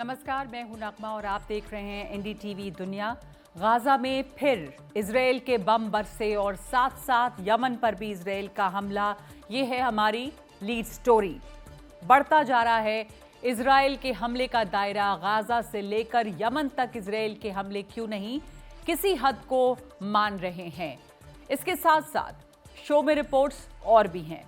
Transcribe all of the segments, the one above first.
नमस्कार, मैं हूं नगमा और आप देख रहे हैं एनडीटीवी दुनिया। गाजा में फिर इजराइल के बम बरसे और साथ साथ यमन पर भी इजराइल का हमला। ये है हमारी लीड स्टोरी। बढ़ता जा रहा है इजराइल के हमले का दायरा। गाजा से लेकर यमन तक इजराइल के हमले क्यों नहीं किसी हद को मान रहे हैं। इसके साथ साथ शो में रिपोर्ट्स और भी हैं।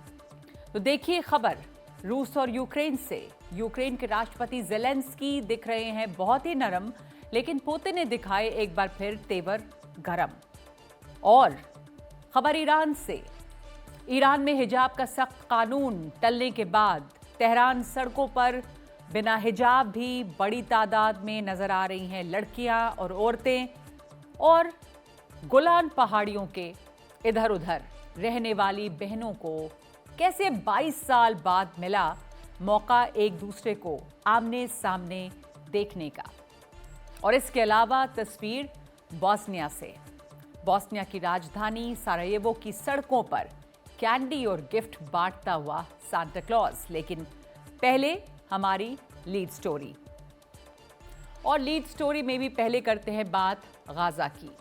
तो देखिए खबर रूस और यूक्रेन से। यूक्रेन के राष्ट्रपति ज़ेलेंस्की दिख रहे हैं बहुत ही नरम, लेकिन पुतिन ने दिखाए एक बार फिर तेवर गरम। और खबर ईरान से। ईरान में हिजाब का सख्त कानून टलने के बाद तेहरान सड़कों पर बिना हिजाब भी बड़ी तादाद में नजर आ रही हैं लड़कियां और औरतें। और गोलान पहाड़ियों के इधर उधर रहने वाली बहनों को कैसे 22 साल बाद मिला मौका एक दूसरे को आमने सामने देखने का। और इसके अलावा तस्वीर बोस्निया से। बोस्निया की राजधानी सारायेवो की सड़कों पर कैंडी और गिफ्ट बांटता हुआ सांता क्लॉज। लेकिन पहले हमारी लीड स्टोरी। और लीड स्टोरी में भी पहले करते हैं बात गाजा की।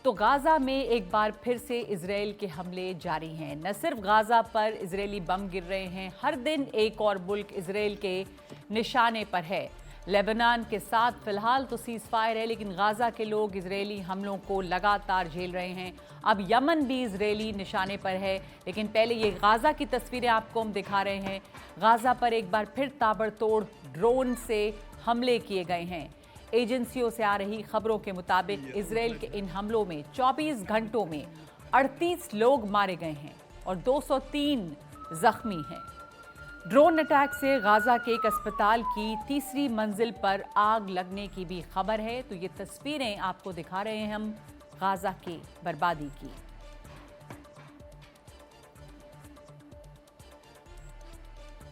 तो गाजा में एक बार फिर से इजराइल के हमले जारी हैं। न सिर्फ गाजा पर इजरायली बम गिर रहे हैं, हर दिन एक और मुल्क इजराइल के निशाने पर है। लेबनान के साथ फिलहाल तो सीज फायर है, लेकिन गाजा के लोग इजरायली हमलों को लगातार झेल रहे हैं। अब यमन भी इजरायली निशाने पर है, लेकिन पहले ये गाजा की तस्वीरें आपको हम दिखा रहे हैं। गाजा पर एक बार फिर ताबड़तोड़ ड्रोन से हमले किए गए हैं। एजेंसियों से आ रही खबरों के मुताबिक इजराइल के इन हमलों में 24 घंटों में 38 लोग मारे गए हैं और 203 जख्मी हैं। ड्रोन अटैक से गाजा के एक अस्पताल की तीसरी मंजिल पर आग लगने की भी खबर है। तो ये तस्वीरें आपको दिखा रहे हैं हम गाजा की बर्बादी की।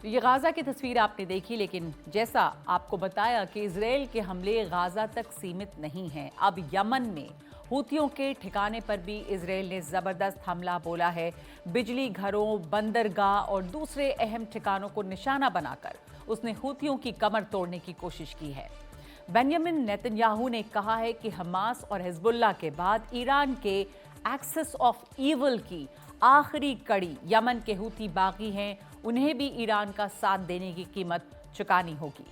तो ये गाजा की तस्वीर आपने देखी, लेकिन जैसा आपको बताया कि इजराइल के हमले गाजा तक सीमित नहीं हैं। अब यमन में हूतियों के ठिकाने पर भी इजराइल ने जबरदस्त हमला बोला है। बिजली घरों, बंदरगाह और दूसरे अहम ठिकानों को निशाना बनाकर उसने हूतियों की कमर तोड़ने की कोशिश की है। बेंजामिन नेतन्याहू ने कहा है कि हमास और हिजबुल्लाह के बाद ईरान के एक्सिस ऑफ ईविल की आखिरी कड़ी यमन के हूती बागी हैं। उन्हें भी ईरान का साथ देने की कीमत चुकानी होगी।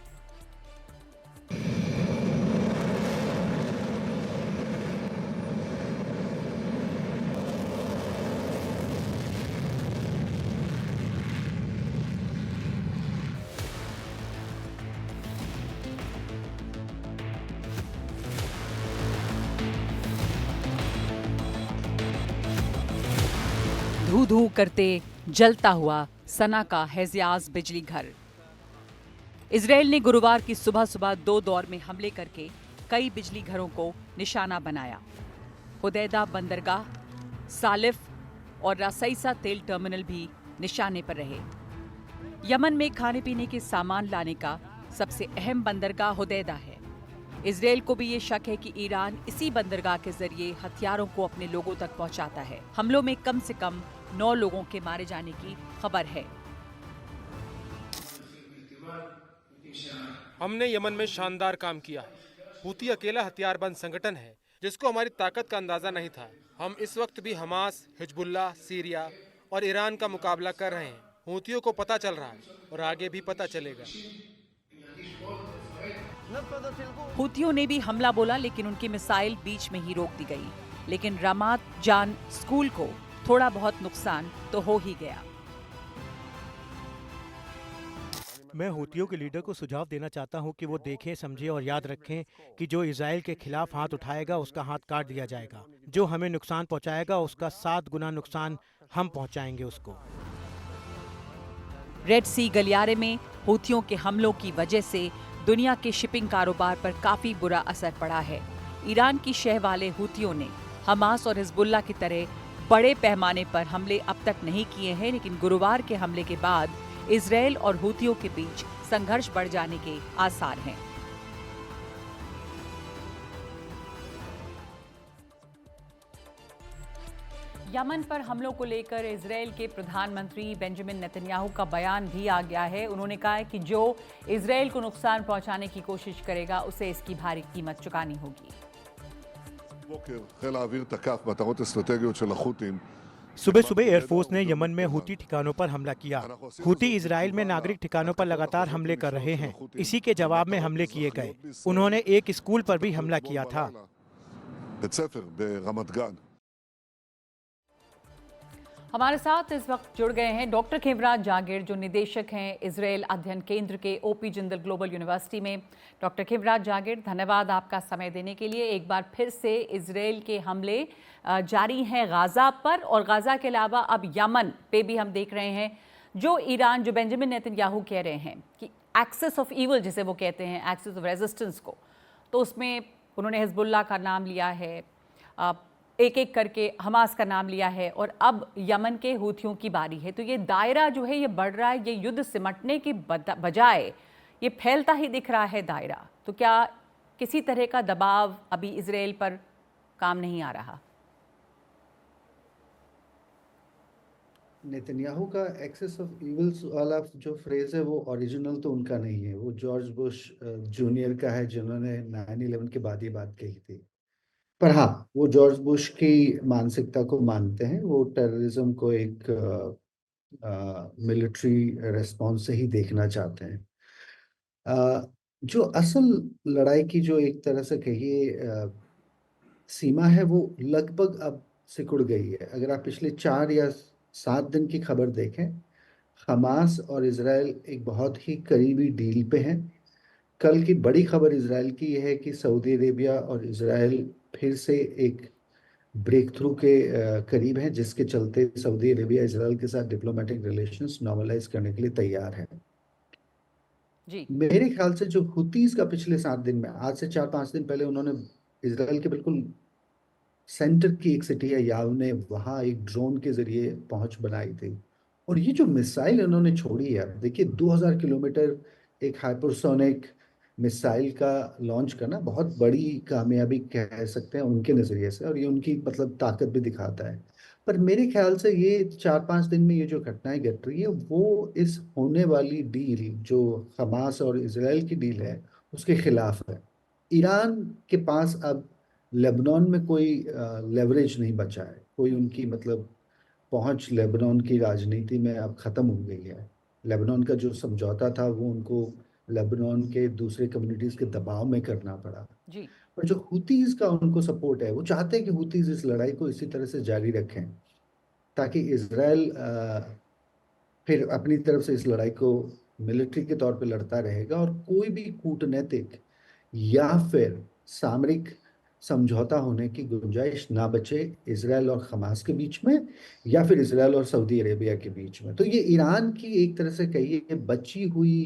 धू धू करते जलता हुआ सना का हेजियाज बिजली घर। इजराइल ने गुरुवार की सुबह सुबह 2 दौर में हमले करके कई बिजली घरों को निशाना बनाया। हुदैदा बंदरगाह, सालिफ और रासईसा तेल टर्मिनल भी निशाने पर रहे। यमन में खाने पीने के सामान लाने का सबसे अहम बंदरगाह हुदैदा है। इजराइल को भी ये शक है कि ईरान इसी बंदरगाह के जरिए हथियारों को अपने लोगों तक पहुंचाता है। हमलों में कम से कम 9 लोगों के मारे जाने की खबर है। हमने यमन में शानदार काम किया है। हूती अकेला हथियारबंद संगठन है जिसको हमारी ताकत का अंदाजा नहीं था। हम इस वक्त भी हमास, हिजबुल्लाह, सीरिया और ईरान का मुकाबला कर रहे हैं। हूतियों को पता चल रहा है और आगे भी पता चलेगा। हूतियों ने भी हमला बोला, लेकिन उनकी मिसाइल बीच में ही रोक दी गई। लेकिन रामात जान स्कूल को थोड़ा बहुत नुकसान तो हो ही गया। मैं हूतियों के लीडर को सुझाव देना चाहता हूं कि वो देखें, समझें और याद रखें कि जो इजराइल के खिलाफ हाथ उठाएगा उसका हाथ काट दिया जाएगा। जो हमें नुकसान पहुंचाएगा उसका 7 गुना नुकसान हम पहुंचाएंगे उसको। रेड सी गलियारे में हूतियों के हमलों की वजह से दुनिया के शिपिंग कारोबार पर काफी बुरा असर पड़ा है। ईरान की शह वाले हूतियों ने हमास और हिजबुल्लाह की तरह बड़े पैमाने पर हमले अब तक नहीं किए हैं, लेकिन गुरुवार के हमले के बाद इजराइल और हूतियों के बीच संघर्ष बढ़ जाने के आसार हैं। यमन पर हमलों को लेकर इजरायल के प्रधानमंत्री बेंजामिन नेतन्याहू का बयान भी आ गया है। उन्होंने कहा है कि जो इजरायल को नुकसान पहुंचाने की कोशिश करेगा उसे इसकी भारी कीमत चुकानी होगी। בוקר חיל האוויר תקף מטרות אסטרטגיות של החות'ים। सुबह सुबह एयरफोर्स ने यमन में हूती ठिकानों पर हमला किया। हूती इजराइल में नागरिक ठिकानों पर लगातार हमले कर रहे हैं। इसी के जवाब में हमले किए गए। उन्होंने एक स्कूल पर भी हमला किया था। בית ספר ברמת गन। हमारे साथ इस वक्त जुड़ गए हैं डॉक्टर खेमराज जागीर, जो निदेशक हैं इजरायल अध्ययन केंद्र के ओपी जिंदल ग्लोबल यूनिवर्सिटी में। डॉक्टर खेमराज जागीर, धन्यवाद आपका समय देने के लिए। एक बार फिर से इजरायल के हमले जारी हैं गाज़ा पर, और गाज़ा के अलावा अब यमन पे भी हम देख रहे हैं। जो ईरान, जो बेंजामिन नेतन्याहू कह रहे हैं कि एक्सेस ऑफ ईवल जिसे वो कहते हैं, एक्सेस ऑफ रेजिस्टेंस को, तो उसमें उन्होंने हिजबुल्लाह का नाम लिया है, एक एक करके हमास का नाम लिया है, और अब यमन के हूथियों की बारी है। तो ये दायरा जो है ये बढ़ रहा है। ये युद्ध सिमटने के बजाय ये फैलता ही दिख रहा है दायरा। तो क्या किसी तरह का दबाव अभी इजरायल पर काम नहीं आ रहा? नेतन्याहू का एक्सेस ऑफ इविल्स वाला जो फ्रेज है वो ओरिजिनल तो उनका नहीं है, वो जॉर्ज बुश जूनियर का है, जिन्होंने 9/11 के बाद ये बात कही थी। पर हाँ, वो जॉर्ज बुश की मानसिकता को मानते हैं। वो टेररिज्म को एक मिलिट्री रेस्पॉन्स से ही देखना चाहते हैं। जो असल लड़ाई की जो एक तरह से कहिए सीमा है, वो लगभग अब सिकुड़ गई है। अगर आप पिछले 4 या 7 दिन की खबर देखें, हमास और इजराइल एक बहुत ही करीबी डील पे हैं। कल की बड़ी खबर इजराइल की यह है कि सऊदी अरेबिया और इजराइल फिर से एक ब्रेक थ्रू के करीब हैं, जिसके चलते सऊदी अरेबिया इजराइल के साथ डिप्लोमेटिक रिलेशंस नॉर्मलाइज करने के लिए तैयार है। जी, मेरे ख्याल से जो हुतीज का पिछले 7 दिन में, आज से 4-5 दिन पहले उन्होंने इजराइल के बिल्कुल सेंटर की एक सिटी है याव ने, वहाँ एक ड्रोन के जरिए पहुंच बनाई थी। और ये जो मिसाइल इन्होंने छोड़ी है, देखिए 2000 किलोमीटर एक हाइपरसोनिक मिसाइल का लॉन्च करना बहुत बड़ी कामयाबी कह सकते हैं उनके नज़रिए से, और ये उनकी मतलब ताकत भी दिखाता है। पर मेरे ख्याल से ये 4-5 दिन में ये जो घटनाएं घट रही है, वो इस होने वाली डील जो हमास और इसराइल की डील है उसके खिलाफ है। ईरान के पास अब लेबनान में कोई लेवरेज नहीं बचा है, कोई उनकी मतलब पहुंच लेबनान की राजनीति में अब खत्म हो गई है। लेबनान का जो समझौता था वो उनको लेबनान के दूसरे कम्युनिटीज के दबाव में करना पड़ा। जी, पर जो हुतीज का उनको सपोर्ट है, वो चाहते हैं कि हुतीज इस लड़ाई को इसी तरह से जारी रखें, ताकि इसराइल फिर अपनी तरफ से इस लड़ाई को मिलिट्री के तौर पे लड़ता रहेगा, और कोई भी कूटनैतिक या फिर सामरिक समझौता होने की गुंजाइश ना बचे इसराइल और हमास के बीच में, या फिर इसराइल और सऊदी अरेबिया के बीच में। तो ये ईरान की एक तरह से कहिए बची हुई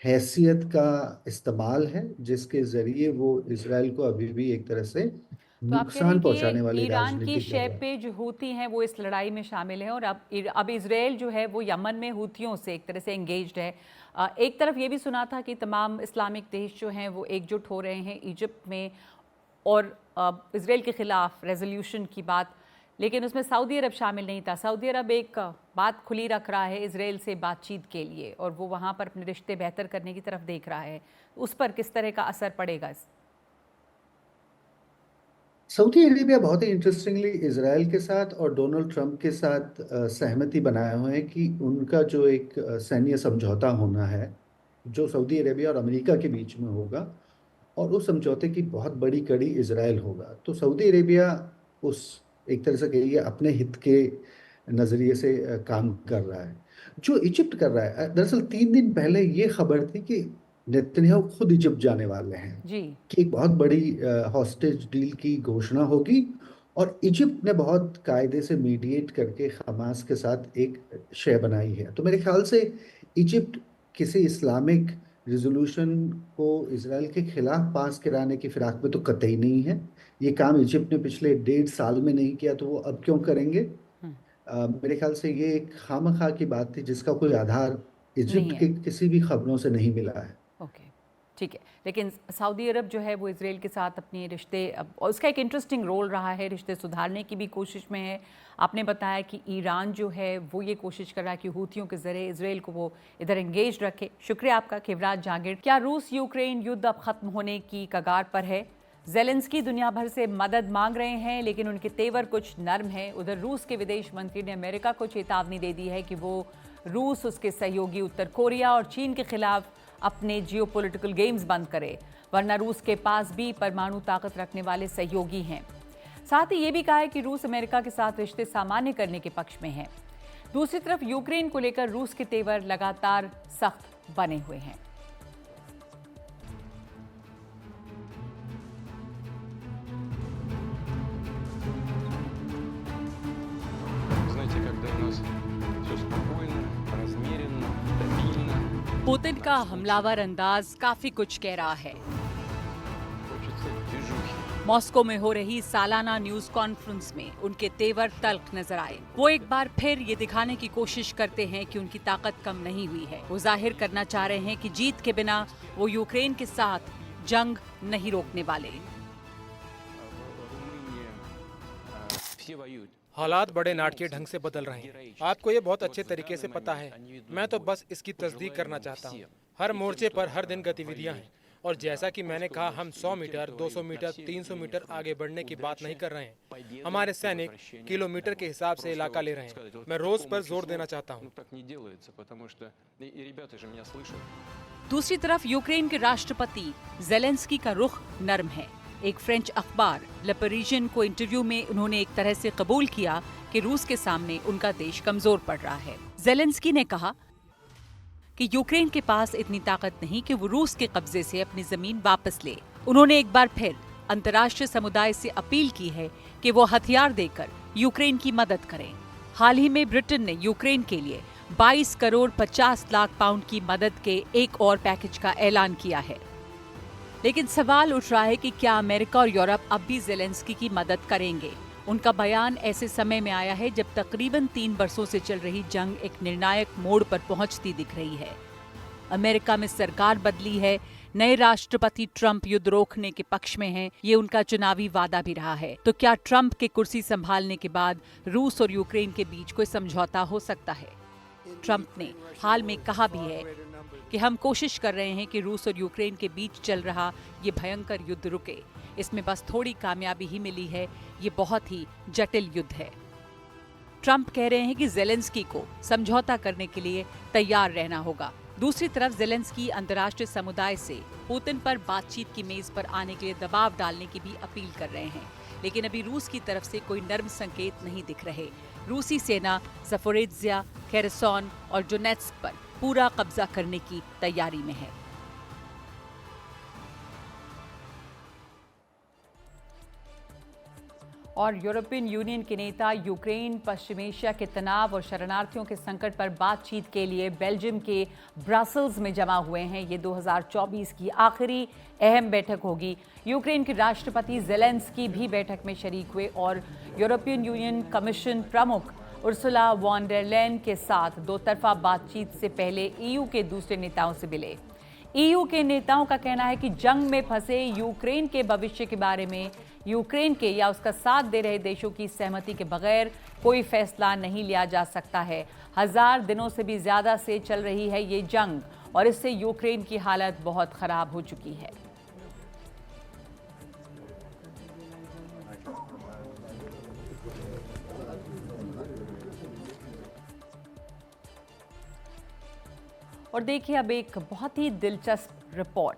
हैसियत का इस्तेमाल है, जिसके जरिए वो इसराइल को अभी भी एक तरह से तो आप कह रहे नुकसान हैं कि पहुंचाने वाली ईरान की राजनीति कर रहा शैप है। पे जो हूती हैं वो इस लड़ाई में शामिल हैं, और अब इजरायल जो है वो यमन में हूतियों से एक तरह से एंगेज्ड है। एक तरफ ये भी सुना था कि तमाम इस्लामिक देश जो हैं वो एकजुट हो रहे हैं इजिप्ट में, और इजरायल के ख़िलाफ़ रेजोल्यूशन की बात, लेकिन उसमें सऊदी अरब शामिल नहीं था। सऊदी अरब एक बात खुली रख रहा है इजरायल से बातचीत के लिए, और वो वहाँ पर अपने रिश्ते बेहतर करने की तरफ देख रहा है। उस पर किस तरह का असर पड़ेगा? सऊदी अरेबिया बहुत ही इंटरेस्टिंगली इसराइल के साथ और डोनाल्ड ट्रंप के साथ सहमति बनाए हुए हैं कि उनका जो एक सैन्य समझौता होना है, जो सऊदी अरेबिया और अमेरिका के बीच में होगा, और उस समझौते की बहुत बड़ी कड़ी इसराइल होगा। तो सऊदी अरेबिया उस एक तरह से कहिए अपने हित के नज़रिए से काम कर रहा है। जो इजिप्ट कर रहा है, दरअसल 3 दिन पहले ये खबर थी कि नेतन्याहू खुद इजिप्ट जाने वाले हैं, जी, कि एक बहुत बड़ी हॉस्टेज डील की घोषणा होगी, और इजिप्ट ने बहुत कायदे से मीडिएट करके हमास के साथ एक शय बनाई है। तो मेरे ख्याल से इजिप्ट किसी इस्लामिक रिजोल्यूशन को इसराइल के खिलाफ पास कराने की फिराक में तो कतई नहीं है। ये काम इजिप्ट ने पिछले 1.5 साल में नहीं किया, तो वो अब क्यों करेंगे? मेरे ख्याल से ये एक खामखा की बात थी, जिसका कोई आधार नहीं इजिप्ट है। के किसी भी खबरों से नहीं मिला है। ओके, ठीक है, लेकिन सऊदी अरब जो है वो इजराइल के साथ अपने रिश्ते और उसका एक इंटरेस्टिंग रोल रहा है, रिश्ते सुधारने की भी कोशिश में है। आपने बताया कि ईरान जो है वो ये कोशिश कर रहा है कि हूथियों के ज़रिए इजराइल को वो इधर एंगेज रखे। शुक्रिया आपका खिवराज जागीर। क्या रूस यूक्रेन युद्ध अब ख़त्म होने की कगार पर है? ज़ेलेंस्की दुनिया भर से मदद मांग रहे हैं, लेकिन उनके तेवर कुछ नर्म है। उधर रूस के विदेश मंत्री ने अमेरिका को चेतावनी दे दी है कि वो रूस, उसके सहयोगी उत्तर कोरिया और चीन के खिलाफ अपने जियोपॉलिटिकल गेम्स बंद करे, वरना रूस के पास भी परमाणु ताकत रखने वाले सहयोगी हैं। साथ ही ये भी कहा है कि रूस अमेरिका के साथ रिश्ते सामान्य करने के पक्ष में है। दूसरी तरफ यूक्रेन को लेकर रूस के तेवर लगातार सख्त बने हुए हैं। पुतिन का हमलावर अंदाज काफी कुछ कह रहा है। मॉस्को में हो रही सालाना न्यूज कॉन्फ्रेंस में उनके तेवर तल्ख नजर आए। वो एक बार फिर ये दिखाने की कोशिश करते हैं कि उनकी ताकत कम नहीं हुई है। वो जाहिर करना चाह रहे हैं कि जीत के बिना वो यूक्रेन के साथ जंग नहीं रोकने वाले। हालात बड़े नाटकीय ढंग से बदल रहे हैं। आपको ये बहुत अच्छे तरीके से पता है। मैं तो बस इसकी तस्दीक करना चाहता हूँ। हर मोर्चे पर हर दिन गतिविधियाँ हैं, और जैसा कि मैंने कहा, हम 100 मीटर, 200 मीटर, 300 मीटर आगे बढ़ने की बात नहीं कर रहे हैं। हमारे सैनिक किलोमीटर के हिसाब से इलाका ले रहे हैं। मैं रोज पर जोर देना चाहता हूँ। दूसरी तरफ यूक्रेन के राष्ट्रपति ज़ेलेंस्की का रुख नरम है। एक फ्रेंच अखबार ले पेरिजियन को इंटरव्यू में उन्होंने एक तरह से कबूल किया कि रूस के सामने उनका देश कमजोर पड़ रहा है। ज़ेलेंस्की ने कहा कि यूक्रेन के पास इतनी ताकत नहीं कि वो रूस के कब्जे से अपनी जमीन वापस ले। उन्होंने एक बार फिर अंतर्राष्ट्रीय समुदाय से अपील की है कि वो हथियार देकर यूक्रेन की मदद करें। हाल ही में ब्रिटेन ने यूक्रेन के लिए 22 करोड़ 50 लाख पाउंड की मदद के एक और पैकेज का ऐलान किया है। लेकिन सवाल उठ रहा है कि क्या अमेरिका और यूरोप अब भी ज़ेलेंस्की की मदद करेंगे। उनका बयान ऐसे समय में आया है जब तकरीबन 3 बरसों से चल रही जंग एक निर्णायक मोड़ पर पहुंचती दिख रही है। अमेरिका में सरकार बदली है, नए राष्ट्रपति ट्रंप युद्ध रोकने के पक्ष में हैं। ये उनका चुनावी वादा भी रहा है। तो क्या ट्रंप के कुर्सी संभालने के बाद रूस और यूक्रेन के बीच कोई समझौता हो सकता है? ट्रंप ने हाल में कहा भी है कि हम कोशिश कर रहे हैं कि रूस और यूक्रेन के बीच चल रहा ये भयंकर युद्ध रुके। इसमें बस थोड़ी कामयाबी ही मिली है। ये बहुत ही जटिल युद्ध है। ट्रंप कह रहे हैं कि ज़ेलेंस्की को समझौता करने के लिए तैयार रहना होगा। दूसरी तरफ ज़ेलेंस्की अंतर्राष्ट्रीय समुदाय से पुतिन पर बातचीत की मेज पर आने के लिए दबाव डालने की भी अपील कर रहे हैं, लेकिन अभी रूस की तरफ से कोई नर्म संकेत नहीं दिख रहे। रूसी सेना ज़पोरिज़िया, खेरसन और डोनेत्स्क पर पूरा कब्जा करने की तैयारी में है। और यूरोपियन यूनियन के नेता यूक्रेन, पश्चिम एशिया के तनाव और शरणार्थियों के संकट पर बातचीत के लिए बेल्जियम के ब्रसेल्स में जमा हुए हैं। ये 2024 की आखिरी अहम बैठक होगी। यूक्रेन के राष्ट्रपति ज़ेलेंस्की भी बैठक में शरीक हुए और यूरोपियन यूनियन कमीशन प्रमुख उर्सुला वॉन डेर लेyen के साथ दो तरफा बातचीत से पहले ईयू के दूसरे नेताओं से मिले। ईयू के नेताओं का कहना है कि जंग में फंसे यूक्रेन के भविष्य के बारे में यूक्रेन के या उसका साथ दे रहे देशों की सहमति के बगैर कोई फैसला नहीं लिया जा सकता है। 1000 दिनों से भी ज्यादा से चल रही है ये जंग और इससे यूक्रेन की हालत बहुत खराब हो चुकी है। और देखिए अब एक बहुत ही दिलचस्प रिपोर्ट,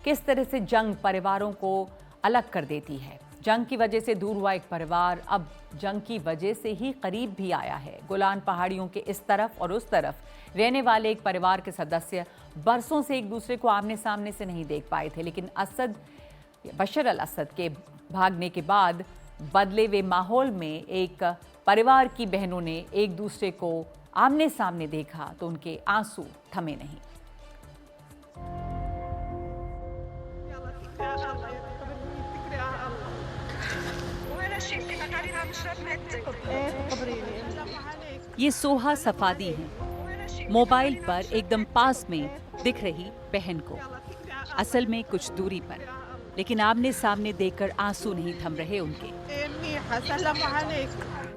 किस तरह से जंग परिवारों को अलग कर देती है। जंग की वजह से दूर हुआ एक परिवार अब जंग की वजह से ही करीब भी आया है। गोलान पहाड़ियों के इस तरफ और उस तरफ रहने वाले एक परिवार के सदस्य बरसों से एक दूसरे को आमने सामने से नहीं देख पाए थे, लेकिन बशर अल असद के भागने के बाद बदले हुए माहौल में एक परिवार की बहनों ने एक दूसरे को आमने सामने देखा तो उनके आंसू थमे नहीं। ये सोहा सफादी हैं। मोबाइल पर एकदम पास में दिख रही बहन को, असल में कुछ दूरी पर, लेकिन आमने सामने देखकर आंसू नहीं थम रहे उनके।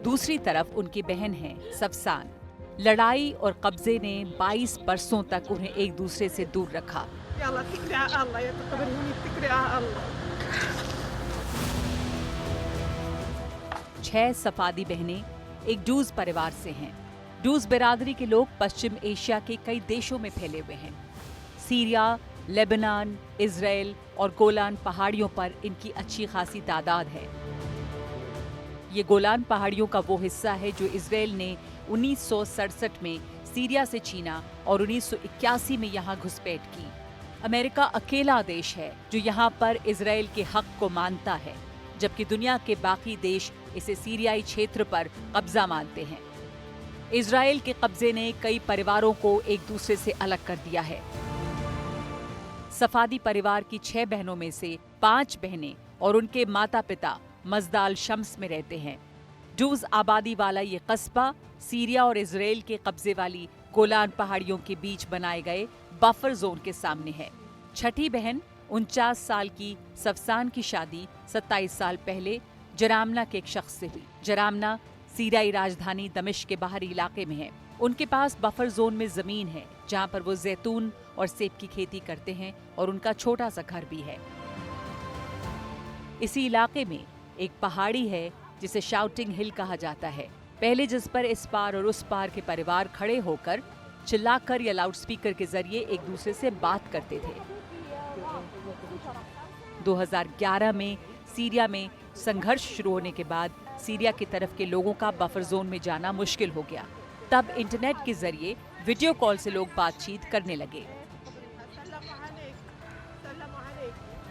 दूसरी तरफ उनकी बहन है सफसान। लड़ाई और कब्जे ने 22 बरसों तक उन्हें एक दूसरे से दूर रखा। 6 सफादी बहनें एक डूज परिवार से हैं। डूज बिरादरी के लोग पश्चिम एशिया के कई देशों में फैले हुए हैं। सीरिया, लेबनान, इजराइल और गोलान पहाड़ियों पर इनकी अच्छी खासी तादाद है। ये गोलान पहाड़ियों का वो हिस्सा है जो इजराइल ने 1967 में सीरिया से छीना और 1981 में यहाँ घुसपैठ की। अमेरिका अकेला देश है जो यहाँ पर इजराइल के हक को मानता है, जबकि दुनिया के बाकी देश इसे सीरियाई क्षेत्र पर कब्जा मानते हैं। इजराइल के कब्जे ने कई परिवारों को एक दूसरे से अलग कर दिया है। सफादी परिवार की 6 बहनों में से 5 बहनें और उनके माता पिता मजदाल शम्स में रहते हैं। डूज आबादी वाला ये कस्बा सीरिया और इजराइल के कब्जे वाली गोलान पहाड़ियों के बीच बनाए गए बफर जोन के सामने है। छठी बहन 49 साल की सफसान की शादी 27 साल पहले जरामना के एक शख्स से हुई। जरामना सीरियाई राजधानी दमिश्क के बाहरी इलाके में है। उनके पास बफर जोन में जमीन है जहां पर वो जैतून और सेब की खेती करते हैं और उनका छोटा सा घर भी है। इसी इलाके में एक पहाड़ी है जिसे शाउटिंग हिल कहा जाता है, पहले जिस पर इस पार और उस पार के परिवार खड़े होकर चिल्लाकर या लाउडस्पीकर के जरिए एक दूसरे से बात करते थे। 2011 में सीरिया में संघर्ष शुरू होने के बाद सीरिया की तरफ के लोगों का बफर जोन में जाना मुश्किल हो गया। तब इंटरनेट के जरिए वीडियो कॉल से लोग बातचीत करने लगे।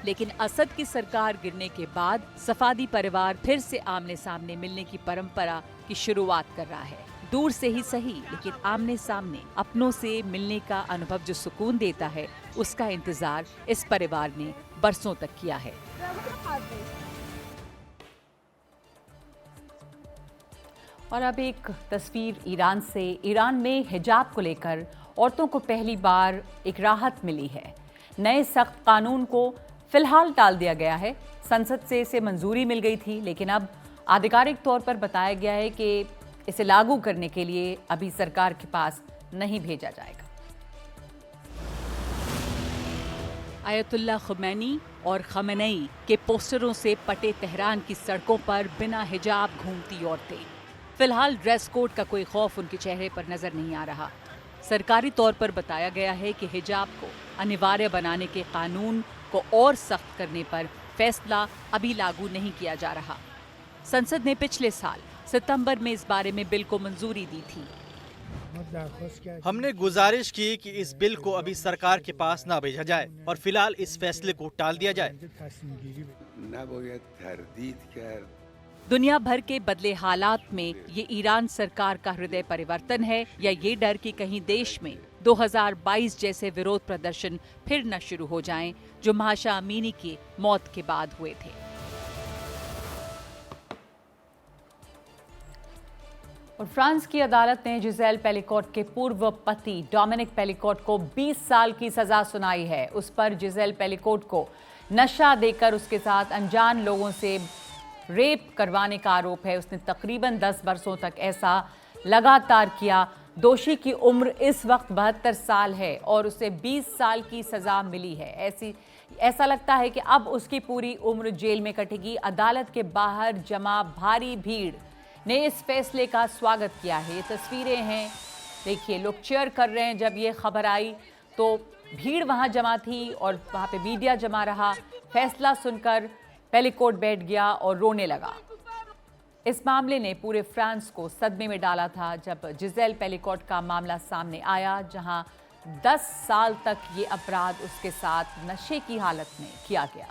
लेकिन असद की सरकार गिरने के बाद सफादी परिवार फिर से आमने सामने मिलने की परंपरा की शुरुआत कर रहा है। दूर से ही सही, लेकिन आमने सामने अपनों से मिलने का अनुभव जो सुकून देता है, उसका इंतजार इस परिवार ने बरसों तक किया है। और अब एक तस्वीर ईरान से। ईरान में हिजाब को लेकर औरतों को पहली बार एक राहत मिली है। नए सख्त कानून को फिलहाल टाल दिया गया है। संसद से इसे मंजूरी मिल गई थी, लेकिन अब आधिकारिक तौर पर बताया गया है कि इसे लागू करने के लिए अभी सरकार के पास नहीं भेजा जाएगा। आयतुल्लाह खुमैनी और खमेनेई के पोस्टरों से पटे तेहरान की सड़कों पर बिना हिजाब घूमती औरतें। फिलहाल ड्रेस कोड का कोई खौफ उनके चेहरे पर नजर नहीं आ रहा। सरकारी तौर पर बताया गया है कि हिजाब को अनिवार्य बनाने के कानून को और सख्त करने पर फैसला अभी लागू नहीं किया जा रहा। संसद ने पिछले साल सितंबर में इस बारे में बिल को मंजूरी दी थी। हमने गुजारिश की कि इस बिल को अभी सरकार के पास ना भेजा जाए और फिलहाल इस फैसले को टाल दिया जाए। दुनिया भर के बदले हालात में ये ईरान सरकार का हृदय परिवर्तन है या ये डर कि कहीं देश में 2022 जैसे विरोध प्रदर्शन फिर न शुरू हो जाएं, जो महाशा अमीनी की मौत के बाद हुए थे। और फ्रांस की अदालत ने जिजेल पेलिकॉट के पूर्व पति डोमिनिक पेलिकॉट को 20 साल की सजा सुनाई है। उस पर जिजेल पेलिकॉट को नशा देकर उसके साथ अनजान लोगों से रेप करवाने का आरोप है। उसने तकरीबन 10 बरसों तक ऐसा लगातार किया। दोषी की उम्र इस वक्त 72 साल है और उसे 20 साल की सजा मिली है। ऐसा लगता है कि अब उसकी पूरी उम्र जेल में कटेगी। अदालत के बाहर जमा भारी भीड़ ने इस फैसले का स्वागत किया है। ये तस्वीरें हैं, देखिए लोग चीयर कर रहे हैं। जब ये खबर आई तो भीड़ वहां जमा थी और वहां पे मीडिया जमा रहा। फैसला सुनकर पेलिकॉट बैठ गया और रोने लगा। इस मामले ने पूरे फ्रांस को सदमे में डाला था जब जिजेल पेलिकॉट का मामला सामने आया, जहां 10 साल तक ये अपराध उसके साथ नशे की हालत में किया गया।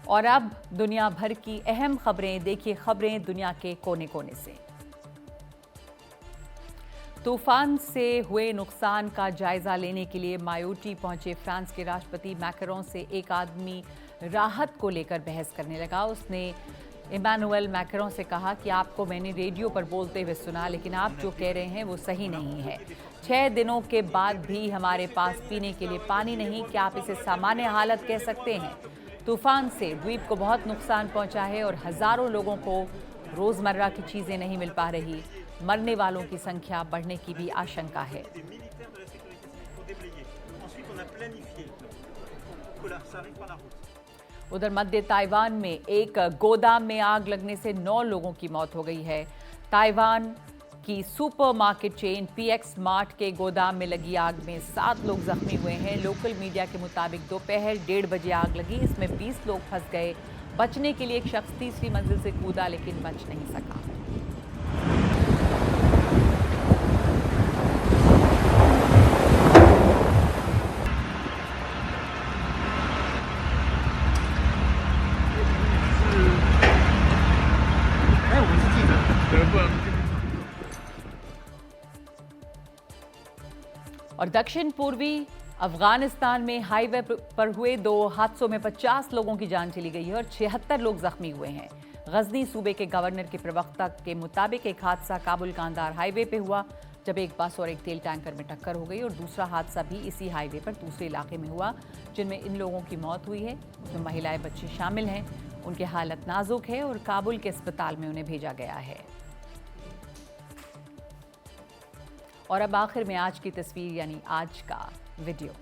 और अब दुनिया भर की अहम खबरें देखिए। खबरें दुनिया के कोने कोने से। तूफान से हुए नुकसान का जायजा लेने के लिए मायोटी पहुंचे फ्रांस के राष्ट्रपति मैक्रों से एक आदमी राहत को लेकर बहस करने लगा। उसने इमानुएल मैक्रों से कहा कि आपको मैंने रेडियो पर बोलते हुए सुना, लेकिन आप जो कह रहे हैं वो सही नहीं है। 6 दिनों के बाद भी हमारे पास पीने के लिए पानी नहीं, क्या आप इसे सामान्य हालत कह सकते हैं? तूफान से द्वीप को बहुत नुकसान पहुंचा है और हजारों लोगों को रोजमर्रा की चीजें नहीं मिल पा रही। मरने वालों की संख्या बढ़ने की भी आशंका है। उधर मध्य ताइवान में एक गोदाम में आग लगने से 9 लोगों की मौत हो गई है। ताइवान की सुपरमार्केट चेन PX मार्ट के गोदाम में लगी आग में 7 लोग जख्मी हुए हैं। लोकल मीडिया के मुताबिक दोपहर 1:30 बजे आग लगी। इसमें 20 लोग फंस गए। बचने के लिए एक शख्स तीसरी मंजिल से कूदा, लेकिन बच नहीं सका। और दक्षिण पूर्वी अफगानिस्तान में हाईवे पर हुए 2 हादसों में 50 लोगों की जान चली गई है और 76 लोग जख्मी हुए हैं। गजनी सूबे के गवर्नर के प्रवक्ता के मुताबिक एक हादसा काबुल कांदार हाईवे पे हुआ, जब एक बस और एक तेल टैंकर में टक्कर हो गई, और दूसरा हादसा भी इसी हाईवे पर दूसरे इलाके में हुआ, जिनमें इन लोगों की मौत हुई है। उसमें महिलाएं, बच्चे शामिल हैं। उनकी हालत नाजुक है और काबुल के अस्पताल में उन्हें भेजा गया है। और अब आखिर में आज की तस्वीर, यानी आज का वीडियो।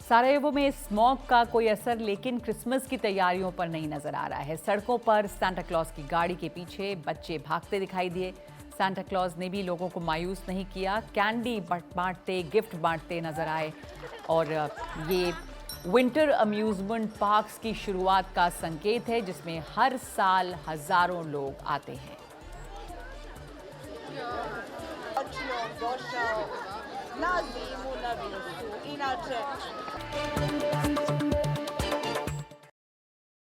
सारायेवो में स्मॉग का कोई असर लेकिन क्रिसमस की तैयारियों पर नहीं नजर आ रहा है। सड़कों पर सांता क्लॉज की गाड़ी के पीछे बच्चे भागते दिखाई दिए। सांता क्लॉज ने भी लोगों को मायूस नहीं किया, कैंडी बांटते, गिफ्ट बांटते नजर आए। और ये विंटर अम्यूजमेंट पार्क्स की शुरुआत का संकेत है, जिसमें हर साल हजारों लोग आते हैं। Nazim, inače